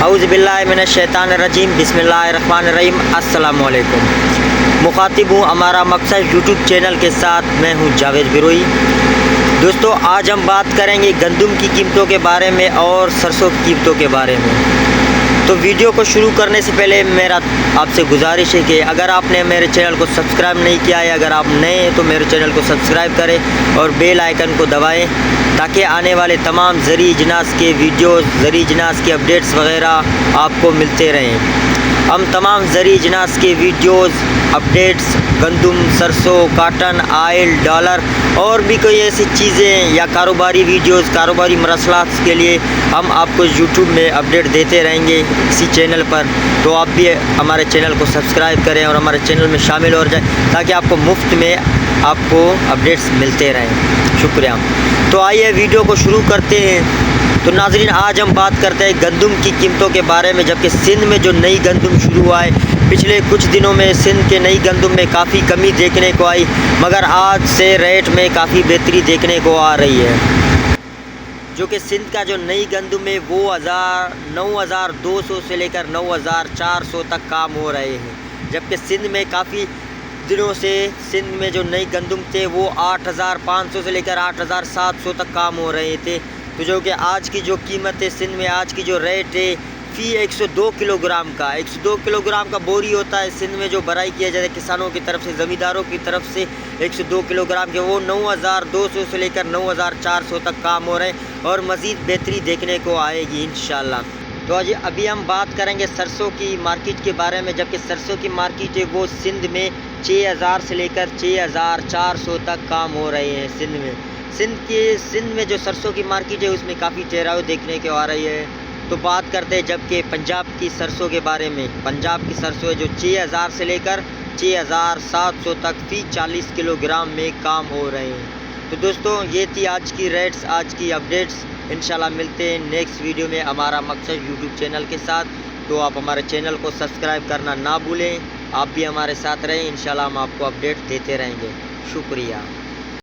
औज़ु बिल्लाहि मिनश्शैतानिर्रजीम बिस्मिल्लाहिर्रहमानिर्रहीम। अस्सलामु अलैकुम। मुखातिब हूँ, हमारा मकसद यूट्यूब चैनल के साथ मैं हूँ जावेद बिरोई। दोस्तों, आज हम बात करेंगे गंदम की कीमतों के बारे में और सरसों की कीमतों के बारे में। तो वीडियो को शुरू करने से पहले मेरा आपसे गुजारिश है कि अगर आपने मेरे चैनल को सब्सक्राइब नहीं किया है, अगर आप नए हैं तो मेरे चैनल को सब्सक्राइब करें और बेल आइकन को दबाएं ताकि आने वाले तमाम ज़री इजनास के वीडियोस, ज़री इजनास के अपडेट्स वगैरह आपको मिलते रहें। हम तमाम ज़री इजनास के वीडियोस, अपडेट्स, गंदम, सरसों, काटन, आयल, डॉलर और भी कोई ऐसी चीज़ें या कारोबारी वीडियोस, कारोबारी मसलात के लिए हम आपको यूट्यूब में अपडेट देते रहेंगे इसी चैनल पर। तो आप भी हमारे चैनल को सब्सक्राइब करें और हमारे चैनल में शामिल हो जाए ताकि आपको मुफ्त में आपको अपडेट्स मिलते रहें। शुक्रिया। तो आइए वीडियो को शुरू करते हैं। तो नाज़रीन, आज हम बात करते हैं गंदम की कीमतों के बारे में। जबकि सिंध में जो नई गंदम शुरू हुआ है, पिछले कुछ दिनों में सिंध के नई गंदम में काफ़ी कमी देखने को आई, मगर आज से रेट में काफ़ी बेहतरी देखने को आ रही है। जो कि सिंध का जो नई गंदम है वो 9,200 से लेकर 9,400 तक काम हो रहे हैं। जबकि सिंध में काफ़ी दिनों से सिंध में जो नई गंदम थे वो 8,500 से लेकर 8,700 तक काम हो रहे थे। तो जो कि आज की जो कीमत है सिंध में, आज की जो रेट है फ़ी 102 किलोग्राम का, 102 किलोग्राम का बोरी होता है सिंध में जो भराई किया जाता है किसानों की तरफ से, ज़मींदारों की तरफ से 102 किलोग्राम के, वो 9,200 से लेकर 9,400 तक काम हो रहे हैं और मज़ीद बेहतरी देखने को आएगी इंशाल्लाह। तो आज अभी हम बात करेंगे सरसों की मार्केट के बारे में। जबकि सरसों की मार्केट है वो सिंध में 6,000 से लेकर 6,400 तक काम हो रहे हैं सिंध में। सिंध में जो सरसों की मार्केट है उसमें काफ़ी ठहराव देखने को आ रही है। तो बात करते हैं जबकि पंजाब की सरसों के बारे में। पंजाब की सरसों है जो 6,000 से लेकर 6,700 तक फ़ी 40 किलोग्राम में काम हो रहे हैं। तो दोस्तों, ये थी आज की रेट्स, आज की अपडेट्स। इंशाल्लाह मिलते हैं नेक्स्ट वीडियो में हमारा मकसद यूट्यूब चैनल के साथ। तो आप हमारे चैनल को सब्सक्राइब करना ना भूलें। आप भी हमारे साथ रहें, इंशाल्लाह हम आपको अपडेट देते रहेंगे। शुक्रिया।